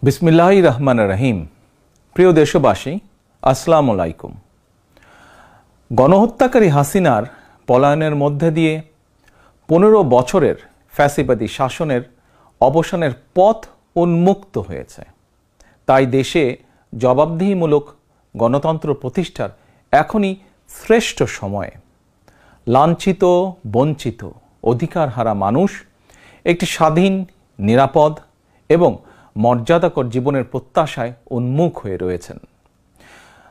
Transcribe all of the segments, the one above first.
বিসমিল্লাহির রহমানির রহিম। প্রিয় দেশবাসী, আসসালামু আলাইকুম। গণহত্যাকারী হাসিনার পলায়নের মধ্যে দিয়ে 15 বছরের ফ্যাসিবাদী শাসনের অবসানের পথ উন্মুক্ত হয়েছে। তাই দেশে জবাবদিহিমূলক গণতন্ত্র প্রতিষ্ঠার এখনই শ্রেষ্ঠ সময়। লাঞ্ছিত, বঞ্চিত, অধিকারহারা মানুষ একটি স্বাধীন, নিরাপদ এবং মর্যাদাকর জীবনের প্রত্যাশায় উন্মুখ হয়ে রয়েছেন।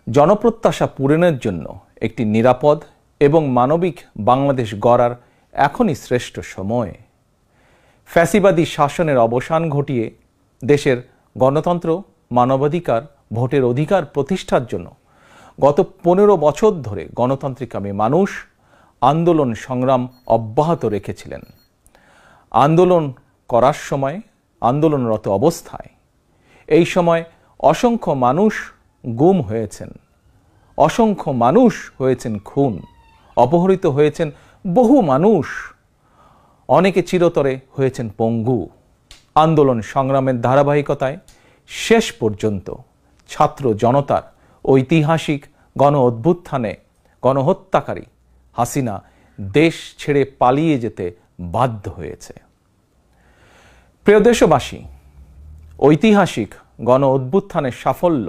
জনপ্রত্যাশা পূরণের জন্য একটি নিরাপদ এবং মানবিক বাংলাদেশ গড়ার এখনই শ্রেষ্ঠ সময়। ফ্যাসিবাদী শাসনের অবসান ঘটিয়ে দেশের গণতন্ত্র, মানবাধিকার, ভোটের অধিকার প্রতিষ্ঠার জন্য গত 15 বছর ধরে গণতান্ত্রিকামী মানুষ আন্দোলন সংগ্রাম অব্যাহত রেখেছিলেন। আন্দোলন করার সময়, আন্দোলনরত অবস্থায় এই সময় অসংখ্য মানুষ গুম হয়েছেন, অসংখ্য মানুষ হয়েছেন খুন, অপহৃত হয়েছেন বহু মানুষ, অনেকে চিরতরে হয়েছেন পঙ্গু। আন্দোলন সংগ্রামের ধারাবাহিকতায় শেষ পর্যন্ত ছাত্র জনতার ঐতিহাসিক গণ অভ্যুত্থানে গণহত্যাকারী হাসিনা দেশ ছেড়ে পালিয়ে যেতে বাধ্য হয়েছে। প্রিয় দেশবাসী, ঐতিহাসিক গণ অভ্যুত্থানের সাফল্য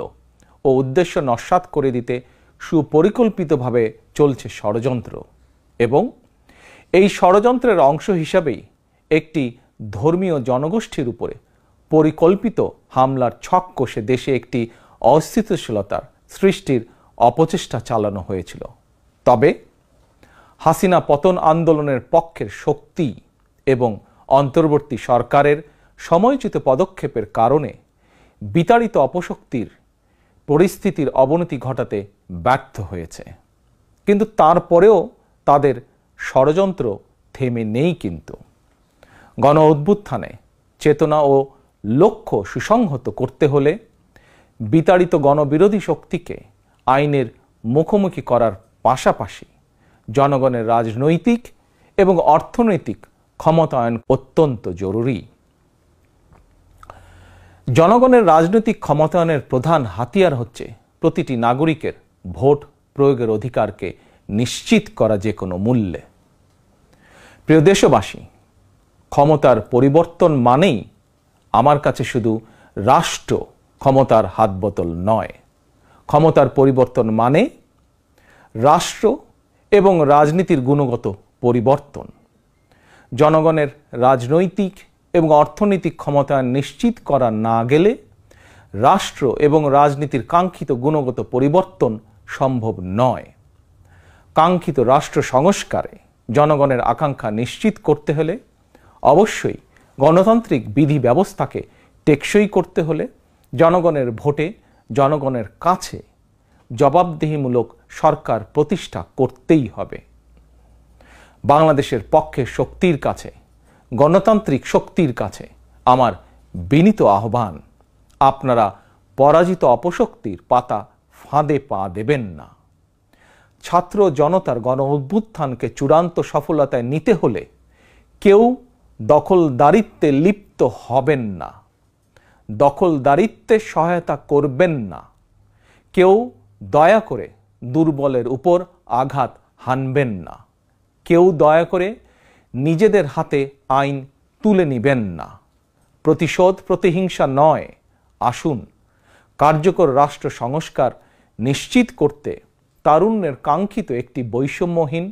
ও উদ্দেশ্য নস্যাৎ করে দিতে সুপরিকল্পিতভাবে চলছে ষড়যন্ত্র, এবং এই ষড়যন্ত্রের অংশ হিসাবেই একটি ধর্মীয় জনগোষ্ঠীর উপরে পরিকল্পিত হামলার ছক কষে দেশে একটি অস্থিতিশীলতার সৃষ্টির অপচেষ্টা চালানো হয়েছিল। তবে হাসিনা পতন আন্দোলনের পক্ষের শক্তি এবং অন্তর্বর্তী সরকারের সময়োচিত পদক্ষেপের কারণে বিতাড়িত অপশক্তির পরিস্থিতির অবনতি ঘটাতে ব্যর্থ হয়েছে। কিন্তু তারপরেও তাদের ষড়যন্ত্র থেমে নেই। কিন্তু গণ অভ্যুত্থানে চেতনা ও লক্ষ্য সুসংহত করতে হলে বিতাড়িত গণবিরোধী শক্তিকে আইনের মুখোমুখি করার পাশাপাশি জনগণের রাজনৈতিক এবং অর্থনৈতিক ক্ষমতায়ন অত্যন্ত জরুরি। জনগণের রাজনৈতিক ক্ষমতায়নের প্রধান হাতিয়ার হচ্ছে প্রতিটি নাগরিকের ভোট প্রয়োগের অধিকারকে নিশ্চিত করা যে কোনো মূল্যে। প্রিয় দেশবাসী, ক্ষমতার পরিবর্তন মানেই আমার কাছে শুধু রাষ্ট্র ক্ষমতার হাতবোতল নয়। ক্ষমতার পরিবর্তন মানে রাষ্ট্র এবং রাজনীতির গুণগত পরিবর্তন। জনগণের রাজনৈতিক এবং অর্থনৈতিক ক্ষমতায়ন নিশ্চিত করা না গেলে রাষ্ট্র এবং রাজনীতির কাঙ্ক্ষিত গুণগত পরিবর্তন সম্ভব নয়। কাঙ্ক্ষিত রাষ্ট্র সংস্কারে জনগণের আকাঙ্ক্ষা নিশ্চিত করতে হলে অবশ্যই গণতান্ত্রিক বিধি ব্যবস্থাকে টেকসই করতে হলে জনগণের ভোটে জনগণের কাছে জবাবদিহিমূলক সরকার প্রতিষ্ঠা করতেই হবে। বাংলাদেশের পক্ষের শক্তির কাছে, গণতান্ত্রিক শক্তির কাছে আমার বিনীত আহ্বান, আপনারা পরাজিত অপশক্তির পাতা ফাঁদে পা দেবেন না। ছাত্র জনতার গণ অভ্যুত্থানকে চূড়ান্ত সফলতায় নিতে হলে কেউ দখলদারিত্বে লিপ্ত হবেন না, দখলদারিত্বে সহায়তা করবেন না, কেউ দয়া করে দুর্বলের উপর আঘাত হানবেন না, কেউ দয়া করে নিজেদের হাতে আইন তুলে নিবেন না। প্রতিশোধ, প্রতিহিংসা নয়। আসুন কার্যকর রাষ্ট্র সংস্কার নিশ্চিত করতে তারুণ্যের কাঙ্ক্ষিত একটি বৈষম্যহীন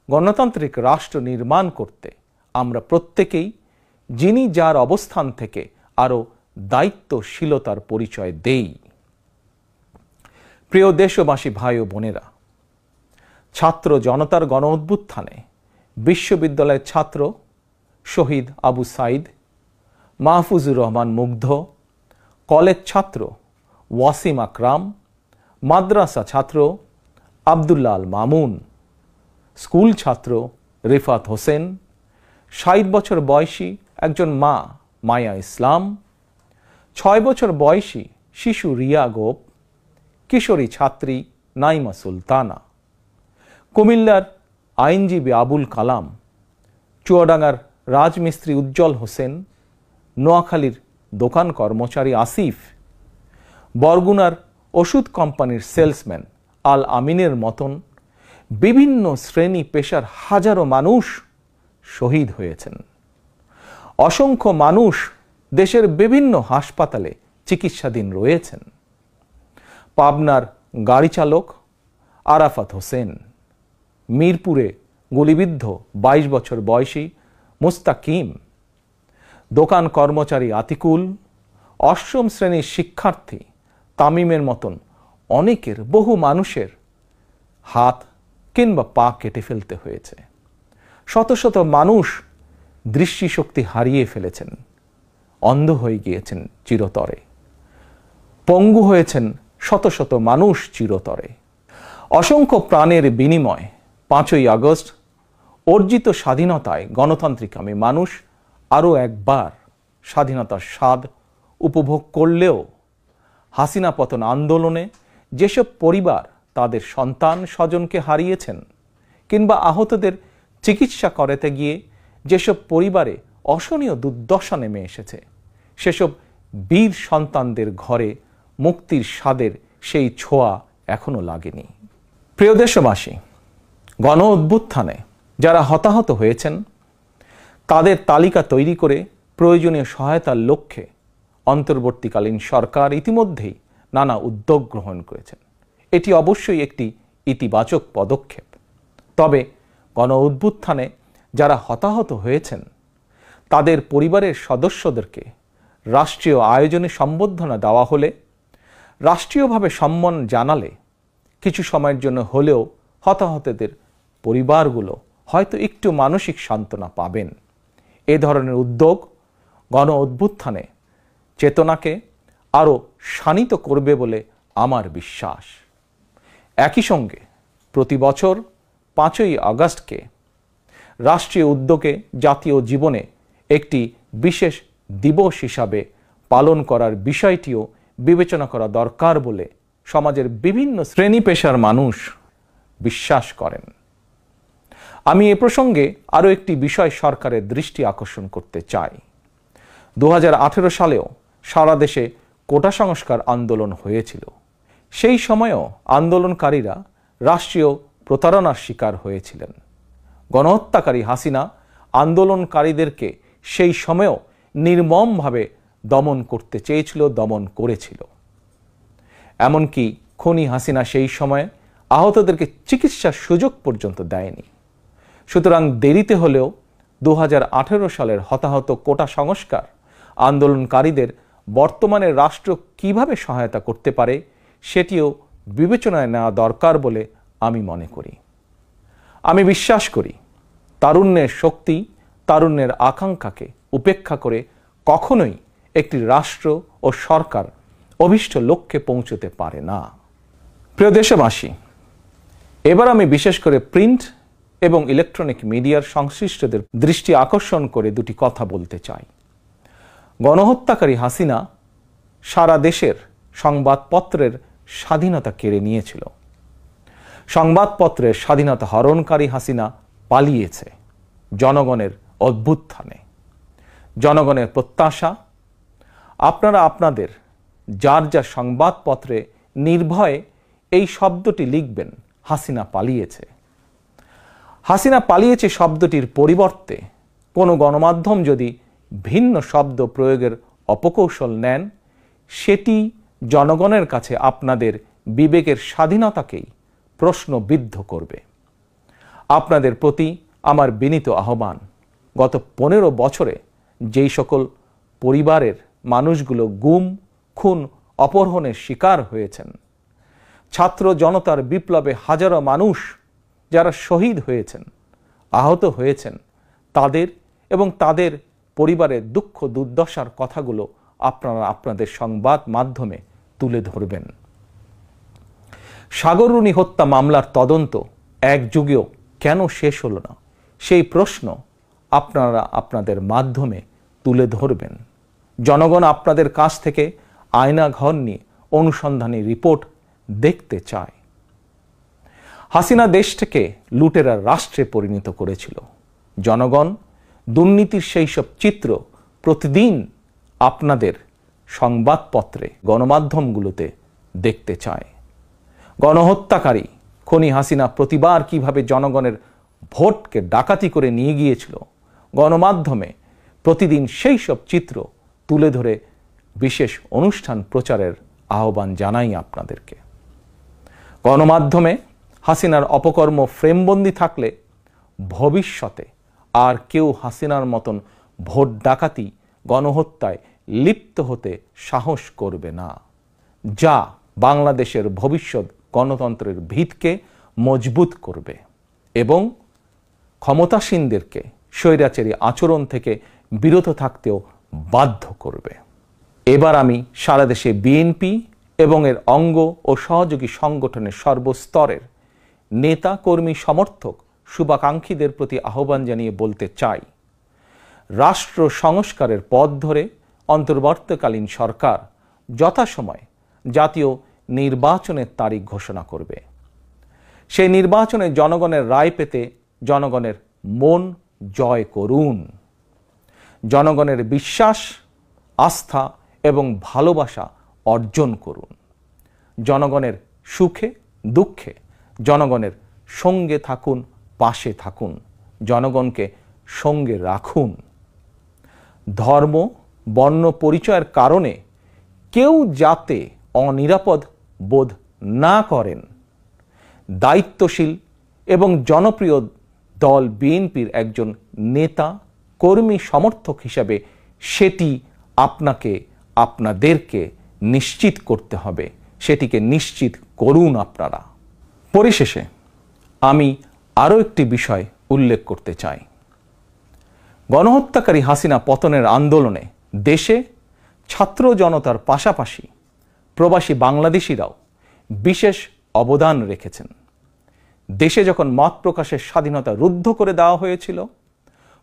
গণতান্ত্রিক রাষ্ট্র নির্মাণ করতে আমরা প্রত্যেকেই যিনি যার অবস্থান থেকে আরও দায়িত্বশীলতার পরিচয় দেই। প্রিয় দেশবাসী, ভাই ও বোনেরা, ছাত্র জনতার গণ অভ্যুত্থানে বিশ্ববিদ্যালয়ের ছাত্র শহীদ আবু সাইদ, মাহফুজুর রহমান মুগ্ধ, কলেজ ছাত্র ওয়াসিম আকরাম, মাদ্রাসা ছাত্র আব্দুল্লাহ আল মামুন, স্কুল ছাত্র রিফাত হোসেন, 60 বছর বয়সী একজন মা মায়া ইসলাম, 6 বছর বয়সী শিশু রিয়া গোপ, কিশোরী ছাত্রী নাইমা সুলতানা, কুমিল্লার আইনজীবী আবুল কালাম, চুয়াডাঙ্গার রাজমিস্ত্রি উজ্জ্বল হোসেন, নোয়াখালীর দোকান কর্মচারী আসিফ, বরগুনার ওষুধ কোম্পানির সেলসম্যান আল আমিনের মতন বিভিন্ন শ্রেণী পেশার হাজারো মানুষ শহীদ হয়েছেন। অসংখ্য মানুষ দেশের বিভিন্ন হাসপাতালে চিকিৎসাধীন রয়েছেন। পাবনার গাড়ি চালক আরাফাত হোসেন, মিরপুরে গুলিবিদ্ধ 22 বছর বয়সী মুস্তাকিম, দোকান কর্মচারী আতিকুল, অষ্টম শ্রেণীর শিক্ষার্থী তামিমের মতন অনেকের, বহু মানুষের হাত কিংবা পা কেটে ফেলতে হয়েছে। শত শত মানুষ দৃষ্টিশক্তি হারিয়ে ফেলেছেন, অন্ধ হয়ে গিয়েছেন চিরতরে, পঙ্গু হয়েছেন শত শত মানুষ চিরতরে। অসংখ্য প্রাণের বিনিময় 5ই আগস্ট অর্জিত স্বাধীনতায় গণতান্ত্রিকামী মানুষ আরও একবার স্বাধীনতার স্বাদ উপভোগ করলেও হাসিনা পতন আন্দোলনে যেসব পরিবার তাদের সন্তান স্বজনকে হারিয়েছেন কিংবা আহতদের চিকিৎসা করাতে গিয়ে যেসব পরিবারে অসহনীয় দুর্দশা নেমে এসেছে, সেসব বীর সন্তানদের ঘরে মুক্তির স্বাদের সেই ছোঁয়া এখনো লাগেনি। প্রিয় দেশবাসী, গণ অভ্যুত্থানে যারা হতাহত হয়েছেন তাদের তালিকা তৈরি করে প্রয়োজনীয় সহায়তার লক্ষ্যে অন্তর্বর্তীকালীন সরকার ইতিমধ্যেই নানা উদ্যোগ গ্রহণ করেছেন। এটি অবশ্যই একটি ইতিবাচক পদক্ষেপ। তবে গণ অভ্যুত্থানে যারা হতাহত হয়েছেন তাদের পরিবারের সদস্যদেরকে রাষ্ট্রীয় আয়োজনে সম্বর্ধনা দেওয়া হলে, রাষ্ট্রীয়ভাবে সম্মান জানালে কিছু সময়ের জন্য হলেও হতাহতদের পরিবারগুলো হয়তো একটু মানসিক সান্ত্বনা পাবেন। এ ধরনের উদ্যোগ গণ অভ্যুত্থানে চেতনাকে আরও শানিত করবে বলে আমার বিশ্বাস। একই সঙ্গে প্রতি বছর 5ই আগস্টকে রাষ্ট্রীয় উদ্যোগে জাতীয় জীবনে একটি বিশেষ দিবস হিসাবে পালন করার বিষয়টিও বিবেচনা করা দরকার বলে সমাজের বিভিন্ন শ্রেণী পেশার মানুষ বিশ্বাস করেন। আমি এ প্রসঙ্গে আরও একটি বিষয় সরকারের দৃষ্টি আকর্ষণ করতে চাই। 2018 সালেও সারা দেশে কোটা সংস্কার আন্দোলন হয়েছিল। সেই সময়েও আন্দোলনকারীরা রাষ্ট্রীয় প্রতারণার শিকার হয়েছিলেন। গণহত্যাকারী হাসিনা আন্দোলনকারীদেরকে সেই সময়েও নির্মমভাবে দমন করতে চেয়েছিল, দমন করেছিল। এমনকি খুনি হাসিনা সেই সময়ে আহতদেরকে চিকিৎসার সুযোগ পর্যন্ত দেয়নি। সুতরাং দেরিতে হলেও 2018 সালের হতাহত কোটা সংস্কার আন্দোলনকারীদের বর্তমানে রাষ্ট্র কিভাবে সহায়তা করতে পারে সেটিও বিবেচনায় নেওয়া দরকার বলে আমি মনে করি। আমি বিশ্বাস করি তারুণ্যের শক্তি, তারুণ্যের আকাঙ্ক্ষাকে উপেক্ষা করে কখনোই একটি রাষ্ট্র ও সরকার অভীষ্ট লক্ষ্যে পৌঁছতে পারে না। প্রিয় দেশবাসী, এবার আমি বিশেষ করে প্রিন্ট এবং ইলেকট্রনিক মিডিয়ার সংশ্লিষ্টদের দৃষ্টি আকর্ষণ করে দুটি কথা বলতে চাই। গণহত্যাকারী হাসিনা সারা দেশের সংবাদপত্রের স্বাধীনতা কেড়ে নিয়েছিল। সংবাদপত্রের স্বাধীনতা হরণকারী হাসিনা পালিয়েছে জনগণের অভ্যুত্থানে। জনগণের প্রত্যাশা, আপনারা আপনাদের যার যা সংবাদপত্রে নির্ভয়ে এই শব্দটি লিখবেন, হাসিনা পালিয়েছে। হাসিনা পালিয়েছে শব্দটির পরিবর্তে কোনো গণমাধ্যম যদি ভিন্ন শব্দ প্রয়োগের অপকৌশল নেন, সেটি জনগণের কাছে আপনাদের বিবেকের স্বাধীনতাকেই প্রশ্নবিদ্ধ করবে। আপনাদের প্রতি আমার বিনীত আহ্বান, গত 15 বছরে যেই সকল পরিবারের মানুষগুলো গুম, খুন, অপহরণের শিকার হয়েছেন, ছাত্র জনতার বিপ্লবে হাজারো মানুষ যারা শহীদ হয়েছেন, আহত হয়েছেন, তাদের এবং তাদের পরিবারের দুঃখ দুর্দশার কথাগুলো আপনারা আপনাদের সংবাদ মাধ্যমে তুলে ধরবেন। সাগররুনি হত্যা মামলার তদন্ত এক যুগেও কেন শেষ হলো না, সেই প্রশ্ন আপনারা আপনাদের মাধ্যমে তুলে ধরবেন। জনগণ আপনাদের কাছ থেকে আয়নাঘর নিয়ে অনুসন্ধানী রিপোর্ট দেখতে চায়। হাসিনা দেশটাকে লুটেরা রাষ্ট্রে পরিণত করেছিল। জনগণ দুর্নীতির সেই সব চিত্র প্রতিদিন আপনাদের সংবাদপত্রে গণমাধ্যমগুলোতে দেখতে চায়। গণহত্যাকারী খনি হাসিনা প্রতিবার কিভাবে জনগণের ভোটকে ডাকাতি করে নিয়ে গিয়েছিল, গণমাধ্যমে প্রতিদিন সেই সব চিত্র তুলে ধরে বিশেষ অনুষ্ঠান প্রচারের আহ্বান জানাই আপনাদেরকে। গণমাধ্যমে হাসিনার অপকর্ম ফ্রেমবন্দি থাকলে ভবিষ্যতে আর কেউ হাসিনার মতন ভোট ডাকাতি, গণহত্যায় লিপ্ত হতে সাহস করবে না, যা বাংলাদেশের ভবিষ্যৎ গণতন্ত্রের ভিতকে মজবুত করবে এবং ক্ষমতাসীনদেরকে স্বৈরাচারী আচরণ থেকে বিরত থাকতেও বাধ্য করবে। এবার আমি সারা দেশে বিএনপি এবং এর অঙ্গ ও সহযোগী সংগঠনের সর্বস্তরের নেতা, কর্মী, সমর্থক, শুভাকাঙ্ক্ষীদের প্রতি আহ্বান জানিয়ে বলতে চাই, রাষ্ট্র সংস্কারের পথ ধরে অন্তর্বর্তীকালীন সরকার যথাসময়ে জাতীয় নির্বাচনের তারিখ ঘোষণা করবে। সেই নির্বাচনে জনগণের রায় পেতে জনগণের মন জয় করুন। জনগণের বিশ্বাস, আস্থা এবং ভালোবাসা অর্জন করুন। জনগণের সুখে দুঃখে জনগণের সঙ্গে থাকুন, পাশে থাকুন, জনগণকে সঙ্গে রাখুন। ধর্ম, বর্ণ পরিচয়ের কারণে কেউ যাতে অনিরাপদ বোধ না করেন, দায়িত্বশীল এবং জনপ্রিয় দল বিএনপির একজন নেতা, কর্মী, সমর্থক হিসাবে সেটি আপনাদেরকে নিশ্চিত করতে হবে। সেটিকে নিশ্চিত করুন আপনারা। পরিশেষে আমি আরও একটি বিষয় উল্লেখ করতে চাই। গণহত্যাকারী হাসিনা পতনের আন্দোলনে দেশে ছাত্র জনতার পাশাপাশি প্রবাসী বাংলাদেশিরাও বিশেষ অবদান রেখেছেন। দেশে যখন মত প্রকাশের স্বাধীনতা রুদ্ধ করে দেওয়া হয়েছিল,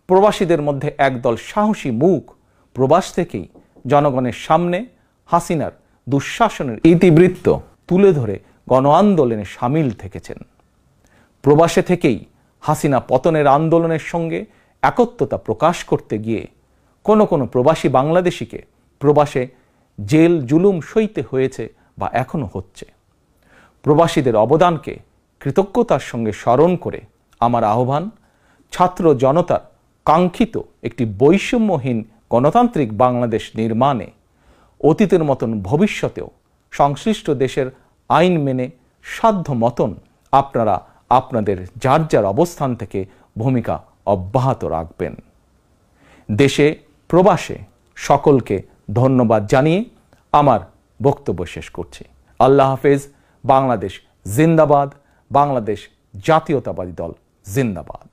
প্রবাসীদের মধ্যে একদল সাহসী মুখ প্রবাস থেকেই জনগণের সামনে হাসিনার দুঃশাসনের ইতিবৃত্ত তুলে ধরে গণ আন্দোলনে সামিল থেকেছেন। প্রবাসে থেকেই হাসিনা পতনের আন্দোলনের সঙ্গে একত্বতা প্রকাশ করতে গিয়ে কোনো প্রবাসী বাংলাদেশিকে প্রবাসে জেল জুলুম সইতে হয়েছে বা এখনো হচ্ছে। প্রবাসীদের অবদানকে কৃতজ্ঞতার সঙ্গে স্মরণ করে আমার আহ্বান, ছাত্র জনতার কাঙ্ক্ষিত একটি বৈষম্যহীন গণতান্ত্রিক বাংলাদেশ নির্মাণে অতীতের মতন ভবিষ্যতেও সংশ্লিষ্ট দেশের আইন মেনে সাধ্য মতন আপনারা আপনাদের যার যার অবস্থান থেকে ভূমিকা অব্যাহত রাখবেন। দেশে প্রবাসে সকলকে ধন্যবাদ জানিয়ে আমার বক্তব্য শেষ করছি। আল্লাহ হাফেজ। বাংলাদেশ জিন্দাবাদ। বাংলাদেশ জাতীয়তাবাদী দল জিন্দাবাদ।